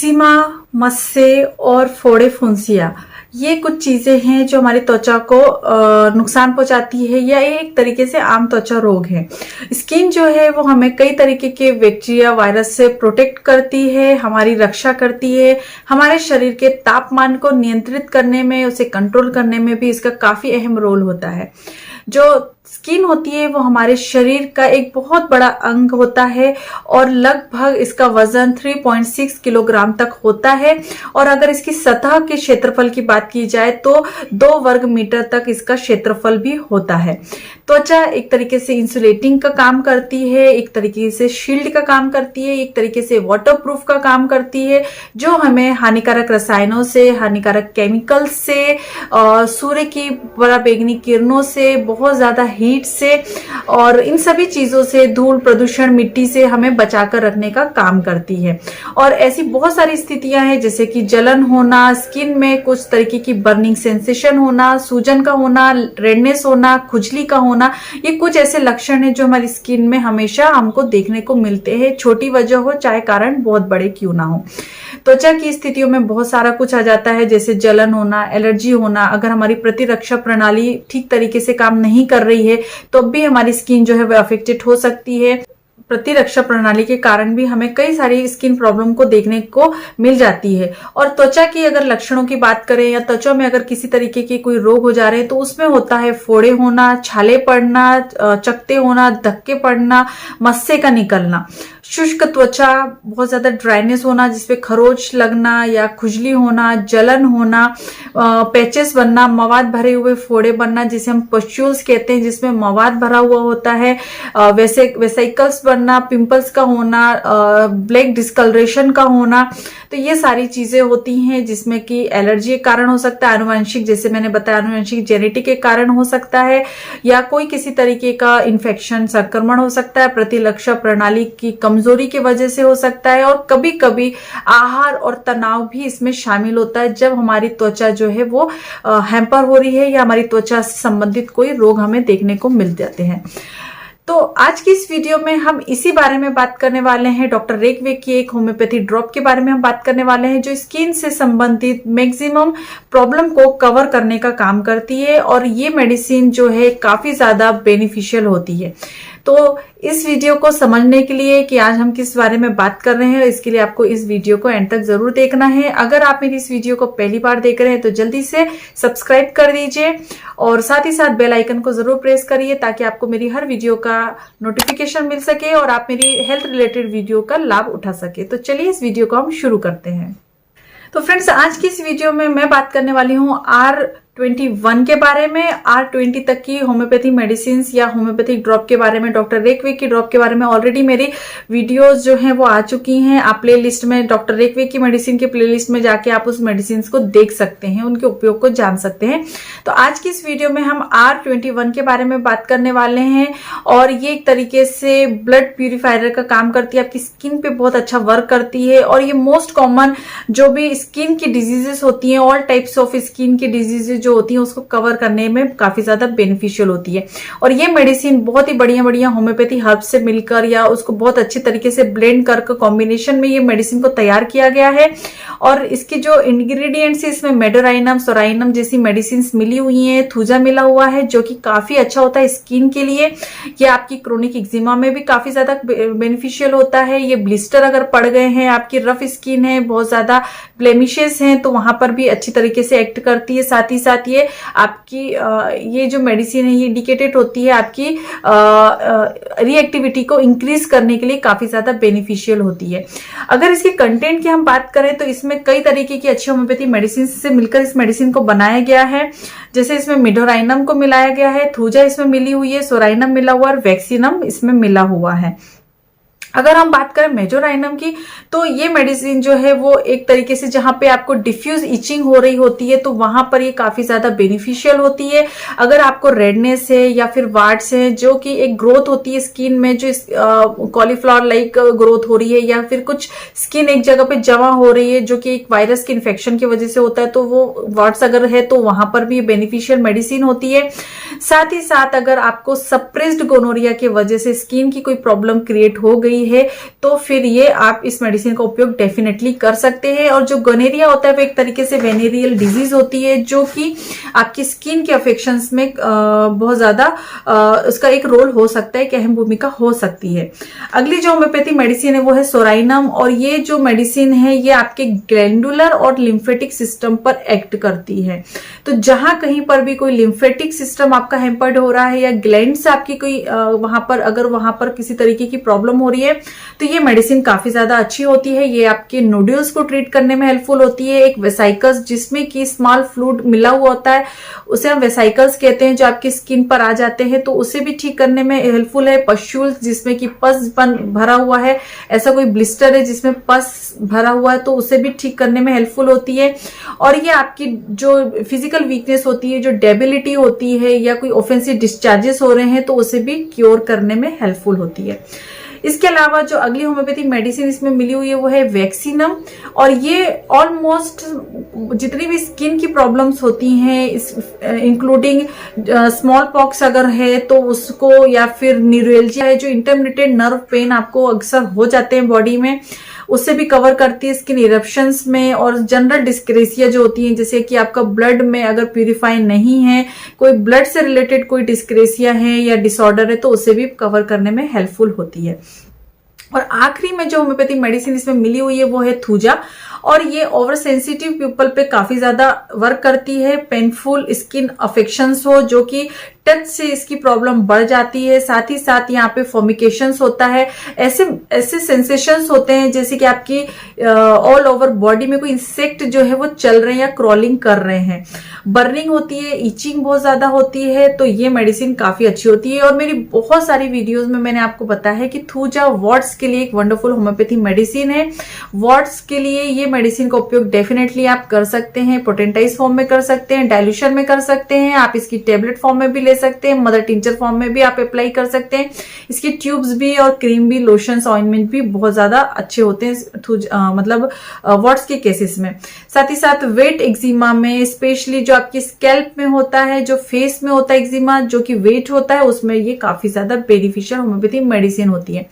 Eczema, मस्से और फोड़े फुंसिया ये कुछ चीजें हैं जो हमारी त्वचा को नुकसान पहुंचाती है या ये एक तरीके से आम त्वचा रोग है। स्किन जो है वो हमें कई तरीके के बैक्टीरिया वायरस से प्रोटेक्ट करती है, हमारी रक्षा करती है, हमारे शरीर के तापमान को नियंत्रित करने में, उसे कंट्रोल करने में भी इसका काफी अहम रोल होता है। जो स्किन होती है वो हमारे शरीर का एक बहुत बड़ा अंग होता है और लगभग इसका वजन 3.6 किलोग्राम तक होता है। और अगर इसकी सतह के क्षेत्रफल की बात की जाए तो 2 वर्ग मीटर तक इसका क्षेत्रफल भी होता है। त्वचा एक तरीके से इंसुलेटिंग का काम करती है, एक तरीके से शील्ड का काम करती है, एक तरीके से वाटरप्रूफ का काम करती है, जो हमें हानिकारक रसायनों से, हानिकारक केमिकल से, सूर्य की पराबैंगनी किरणों से, बहुत ज्यादा हीट से और इन सभी चीजों से, धूल प्रदूषण, मिट्टी से हमें बचाकर रखने का काम करती है। और ऐसी बहुत सारी स्थितियां हैं जैसे कि जलन होना, स्किन में कुछ तरीके की बर्निंग सेंसेशन होना, सूजन का होना, रेडनेस होना, खुजली का होना, ये कुछ ऐसे लक्षण हैं जो हमारी स्किन में हमेशा हमको देखने को मिलते हैं, छोटी वजह हो चाहे कारण बहुत बड़े क्यों ना हो। त्वचा की स्थितियों में बहुत सारा कुछ आ जाता है जैसे जलन होना, एलर्जी होना, अगर हमारी प्रतिरक्षा प्रणाली ठीक तरीके से काम नहीं कर रही है तो भी हमारी स्किन जो है वो अफेक्टेड हो सकती है। प्रतिरक्षा प्रणाली के कारण भी हमें कई सारी स्किन प्रॉब्लम को देखने को मिल जाती है। और त्वचा की अगर लक्षणों की बात करें या त्वचा में अगर किसी तरीके के कोई रोग हो जा रहे हैं तो उसमें होता है फोड़े होना, छाले पड़ना, चकते होना, धक्के पड़ना, मस्से का निकलना, शुष्क त्वचा, बहुत ज्यादा ड्राइनेस होना जिसपे खरोच लगना या खुजली होना, जलन होना, पैचेस बनना, मवाद भरे हुए फोड़े बनना जिसे हम पस्ट्यूल्स कहते हैं जिसमें मवाद भरा हुआ होता है, वेसिकल्स बनना, पिंपल्स का होना, ब्लैक डिस्कलरेशन का होना। तो ये सारी चीजें होती हैं जिसमें कि एलर्जी के कारण हो सकता है, आनुवंशिक, जैसे मैंने बताया आनुवंशिक जेनेटिक के कारण हो सकता है, या कोई किसी तरीके का इन्फेक्शन, संक्रमण हो सकता है, प्रतिरक्षा प्रणाली की कमजोरी की वजह से हो सकता है, और कभी कभी आहार और तनाव भी इसमें शामिल होता है जब हमारी त्वचा जो है वो हैम्पर हो रही है या हमारी त्वचा से संबंधित कोई रोग हमें देखने को मिल जाते हैं। तो आज की इस वीडियो में हम इसी बारे में बात करने वाले हैं। डॉक्टर रेकवे की एक होम्योपैथी ड्रॉप के बारे में हम बात करने वाले हैं जो स्किन से संबंधित मैक्सिमम प्रॉब्लम को कवर करने का काम करती है और ये मेडिसिन जो है काफी ज्यादा बेनिफिशियल होती है। तो इस वीडियो को समझने के लिए कि आज हम किस बारे में बात कर रहे हैं, इसके लिए आपको इस वीडियो को एंड तक जरूर देखना है। अगर आप मेरी इस वीडियो को पहली बार देख रहे हैं तो जल्दी से सब्सक्राइब कर दीजिए और साथ ही साथ बेल आइकन को जरूर प्रेस करिए ताकि आपको मेरी हर वीडियो का नोटिफिकेशन मिल सके और आप मेरी हेल्थ रिलेटेड वीडियो का लाभ उठा सके। तो चलिए इस वीडियो को हम शुरू करते हैं। तो फ्रेंड्स, आज की इस वीडियो में मैं बात करने वाली हूँ R21 के बारे में, R20 तक की होम्योपैथी मेडिसिन या होम्योपैथिक ड्रॉप के बारे में। डॉक्टर रेकवे की ड्रॉप के बारे में ऑलरेडी मेरी वीडियोस जो हैं वो आ चुकी हैं। आप प्लेलिस्ट में डॉक्टर रेकवे की मेडिसिन के प्लेलिस्ट में जाके आप उस मेडिसिन को देख सकते हैं, उनके उपयोग को जान सकते हैं। तो आज की इस वीडियो में हम R21 के बारे में बात करने वाले हैं और ये एक तरीके से ब्लड प्यूरिफायर का काम करती है, आपकी स्किन पे बहुत अच्छा वर्क करती है और ये मोस्ट कॉमन जो भी स्किन की डिजीजेस होती हैं, ऑल टाइप्स ऑफ स्किन की डिजीजेस जो होती है उसको कवर करने में काफी ज्यादा बेनिफिशियल होती है। और ये मेडिसिन बहुत ही बढ़िया बढ़िया होम्योपैथी हर्ब से मिलकर या उसको बहुत अच्छे तरीके से ब्लेंड करके कॉम्बिनेशन में ये मेडिसिन को तैयार किया गया है। और इसके जो इंग्रेडिएंट्स है इसमें मेडोराइनम, सोराइनम जैसी मेडिसिन मिली हुई है, थूजा मिला हुआ है जो कि काफी अच्छा होता है स्किन के लिए। ये आपकी क्रोनिक एक्जिमा में भी काफी ज्यादा बेनिफिशियल होता है। ये ब्लिस्टर अगर पड़ गए हैं, आपकी रफ स्किन है, बहुत ज्यादा ब्लेमिशेस हैं, तो वहां पर भी अच्छी तरीके से एक्ट करती है। साथ ही साथ ये आपकी ये जो मेडिसिन है ये इंडिकेटेड होती है आपकी रिएक्टिविटी को इंक्रीज करने के लिए काफी ज्यादा बेनिफिशियल होती है। अगर इसके कंटेंट की हम बात करें तो इसमें कई तरीके की अच्छी होम्योपैथी मेडिसिन से मिलकर इस मेडिसिन को बनाया गया है। जैसे इसमें मेडोराइनम को मिलाया गया है, थूजा इसमें मिली हुई है, सोराइनम मिला हुआ और वैक्सीनम इसमें मिला हुआ है। अगर हम बात करें मेजोराइनम की तो ये मेडिसिन जो है वो एक तरीके से जहां पे आपको डिफ्यूज इचिंग हो रही होती है तो वहां पर ये काफी ज्यादा बेनिफिशियल होती है। अगर आपको रेडनेस है या फिर वार्ड्स है जो कि एक ग्रोथ होती है स्किन में, जो कॉलीफ्लावर लाइक ग्रोथ हो रही है या फिर कुछ स्किन एक जगह पे जमा हो रही है जो कि एक वायरस के इन्फेक्शन की वजह से होता है, तो वो वार्ड्स अगर है तो वहां पर भी बेनिफिशियल मेडिसिन होती है। साथ ही साथ अगर आपको सप्रेस्ड गोनोरिया की वजह से स्किन की कोई प्रॉब्लम क्रिएट हो गई रही है तो फिर ये आप इस मेडिसिन का उपयोग डेफिनेटली कर सकते हैं। और जो गोनेरिया होता है वो एक तरीके से वेनेरियल डिजीज होती है जो कि आपकी स्किन के अफेक्शंस में बहुत ज्यादा उसका एक रोल हो सकता है, एक अहम भूमिका हो सकती है। अगली जो होम्योपैथी मेडिसिन है वो है सोराइनम, और ये जो मेडिसिन है ये आपके ग्लैंडुलर और लिम्फेटिक सिस्टम पर एक्ट करती है। तो जहां कहीं पर भी कोई लिम्फेटिक सिस्टम आपका हैम्पर्ड हो रहा है या ग्लैंड से आपकी कोई वहां पर अगर वहां पर किसी तरीके की प्रॉब्लम हो रही है तो ये मेडिसिन काफी ज्यादा अच्छी होती है। ये आपके नोड्यूल्स को ट्रीट करने में हेल्पफुल होती है। एक वेसाइकल्स जिसमें कि स्मॉल फ्लूइड मिला हुआ होता है उसे हम वेसाइकल्स कहते हैं, जो आपकी स्किन पर आ जाते हैं तो उसे भी ठीक करने में हेल्पफुल है। पस्यूल्स जिसमें कि पस भरा हुआ है, ऐसा कोई ब्लिस्टर है जिसमें पस भरा हुआ है तो उसे भी ठीक करने में हेल्पफुल होती है। और ये आपकी जो फिजिकल वीकनेस होती है, जो डेबिलिटी होती है या कोई ऑफेंसिव डिस्चार्जेस हो रहे हैं तो उसे भी क्योर करने में हेल्पफुल होती है। इसके अलावा जो अगली होम्योपैथी मेडिसिन इसमें मिली हुई है वो है वैक्सीनम, और ये ऑलमोस्ट जितनी भी स्किन की प्रॉब्लम्स होती हैं इंक्लूडिंग स्मॉल पॉक्स अगर है तो उसको, या फिर न्यूरोलजिया है जो इंटरमिटेड नर्व पेन आपको अक्सर हो जाते हैं बॉडी में, उससे भी कवर करती है। स्किन इरप्शंस में और जनरल डिस्क्रेसिया जो होती है, जैसे कि आपका ब्लड में अगर प्यूरिफाई नहीं है, कोई ब्लड से रिलेटेड कोई डिस्क्रेसिया है या डिसऑर्डर है तो उसे भी कवर करने में हेल्पफुल होती है। और आखिरी में जो होम्योपैथी मेडिसिन इसमें मिली हुई है वो है थूजा, और ये ओवर सेंसिटिव पीपल पे काफी ज्यादा वर्क करती है। पेनफुल स्किन अफेक्शंस हो जो कि टच से इसकी प्रॉब्लम बढ़ जाती है, साथ ही साथ यहाँ पे फॉर्मिकेशंस होता है, ऐसे सेंसेशंस होते हैं जैसे कि आपकी ऑल ओवर बॉडी में कोई इंसेक्ट जो है वो चल रहे हैं या क्रॉलिंग कर रहे हैं। बर्निंग होती है, इचिंग बहुत ज्यादा होती है, तो ये मेडिसिन काफी अच्छी होती है। और मेरी बहुत सारी वीडियोज में मैंने आपको बताया है कि थूजा वार्ड्स के लिए एक वंडरफुल होम्योपैथी मेडिसिन है। वार्ड्स के लिए ये मेडिसिन का उपयोग डेफिनेटली आप कर सकते हैं। पोटेंटाइज फॉर्म में कर सकते हैं, डाइल्यूशन में कर सकते हैं, आप इसकी टेबलेट फॉर्म में भी ले सकते हैं, मदर टिंचर फॉर्म में भी आप अप्लाई कर सकते हैं। इसकी ट्यूब्स भी और क्रीम भी, लोशंस, ऑइंटमेंट भी बहुत ज्यादा अच्छे होते हैं मतलब वार्ड्स के केसेस में। साथ ही साथ वेट एक्जिमा में, स्पेशली जो आपकी स्कैल्प में होता है, जो फेस में होता है एक्जिमा, जो कि वेट होता है, उसमें ये काफी ज्यादा बेनिफिशियल होम्योपैथी मेडिसिन होती है।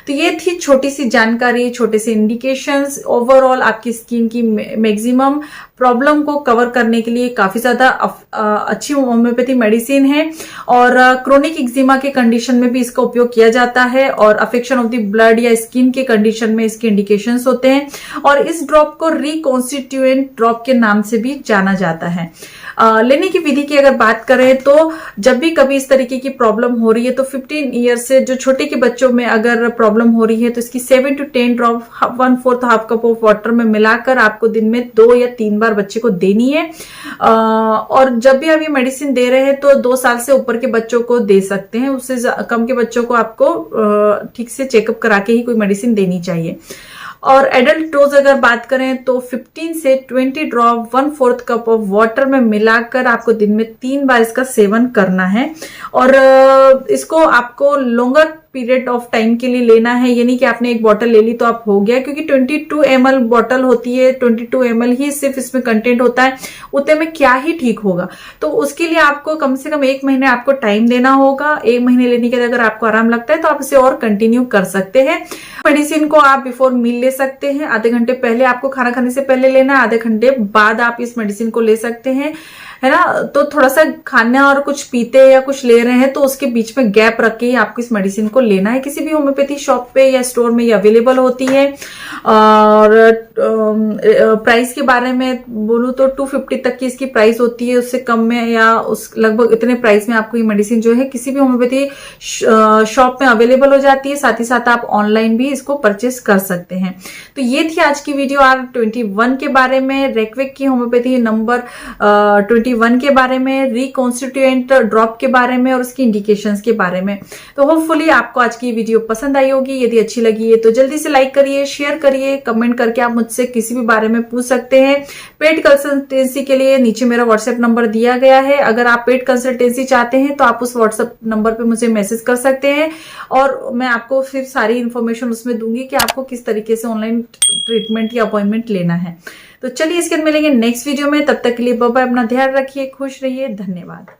तो ये थी छोटी सी जानकारी, छोटे से इंडिकेशंस। ओवरऑल आपकी स्किन की मैक्सिमम प्रॉब्लम को कवर करने के लिए काफी ज्यादा अच्छी होम्योपैथी मेडिसिन है। और क्रोनिक एक्जिमा के कंडीशन में भी इसका उपयोग किया जाता है, और अफेक्शन ऑफ द ब्लड या स्किन के कंडीशन में इसके इंडिकेशंस होते हैं। और इस ड्रॉप को रिकॉन्स्टिट्यूएंट ड्रॉप के नाम से भी जाना जाता है। लेने की विधि की अगर बात करें तो जब भी कभी इस तरीके की प्रॉब्लम हो रही है तो 15 ईयर से जो छोटे के बच्चों में अगर प्रॉब्लम हो रही है तो इसकी 7 to 10 drop 1/4 half cup of water में मिलाकर आपको दिन में 2 या 3 बार बच्चे को देनी है। और जब भी आप ये मेडिसिन दे रहे हैं तो 2 साल से ऊपर के बच्चों को दे सकते हैं, उससे कम के बच्चों को आपको ठीक से चेकअप करा के ही कोई मेडिसिन देनी चाहिए। और एडल्ट डोज अगर बात करें तो 15 से 20 ड्रॉप 1/4 कप ऑफ वाटर में मिलाकर आपको दिन में 3 बार इसका सेवन करना है। और इसको आपको लॉन्गर पीरियड ऑफ टाइम के लिए लेना है, यानी कि आपने एक बोतल ले ली तो आप हो गया, क्योंकि 22 ml बोतल होती है, 22 ml ही सिर्फ इसमें कंटेंट होता है, उतने में क्या ही ठीक होगा। तो उसके लिए आपको कम से कम 1 महीने आपको टाइम देना होगा। 1 महीने लेने के बाद अगर आपको आराम लगता है तो आप इसे और कंटिन्यू कर सकते हैं। मेडिसिन को आप बिफोर मील ले सकते हैं, आधे घंटे पहले आपको खाना खाने से पहले लेना, आधे घंटे बाद आप इस मेडिसिन को ले सकते हैं, है ना। तो थोड़ा सा खाना और कुछ पीते या कुछ ले रहे हैं तो उसके बीच में गैप रख के ही आपको इस मेडिसिन को लेना है। किसी भी होम्योपैथी शॉप पे या स्टोर में ये अवेलेबल होती है। और प्राइस के बारे में बोलूं तो 250 तक की इसकी प्राइस होती है, उससे कम में या उस लगभग इतने प्राइस में आपको ये मेडिसिन जो है किसी भी होम्योपैथी शॉप में अवेलेबल हो जाती है। साथ ही साथ आप ऑनलाइन भी इसको परचेस कर सकते हैं। तो ये थी आज की वीडियो R21 के बारे में, रेक्वेक की होम्योपैथी नंबर 21 के बारे में, रिकॉन्स्टिट्यूएंट ड्रॉप के बारे में और उसकी इंडिकेशंस के बारे में। तो होपफुली आपको आज की वीडियो पसंद आई होगी। यदि अच्छी लगी है तो जल्दी से लाइक करिए, शेयर करिए, कमेंट करके आप मुझसे किसी भी बारे में पूछ सकते हैं। पेड कंसल्टेंसी के लिए नीचे मेरा व्हाट्सएप नंबर दिया गया है। अगर आप पेड कंसल्टेंसी चाहते हैं तो आप उस व्हाट्सएप नंबर पे मुझे मैसेज कर सकते हैं और मैं आपको फिर सारी इंफॉर्मेशन उसमें दूंगी कि आपको किस तरीके से ऑनलाइन ट्रीटमेंट या अपॉइंटमेंट लेना है। तो चलिए इसके बाद मिलेंगे नेक्स्ट वीडियो में, तब तक के लिए बाय बाय, अपना ध्यान रखिए, खुश रहिए, धन्यवाद।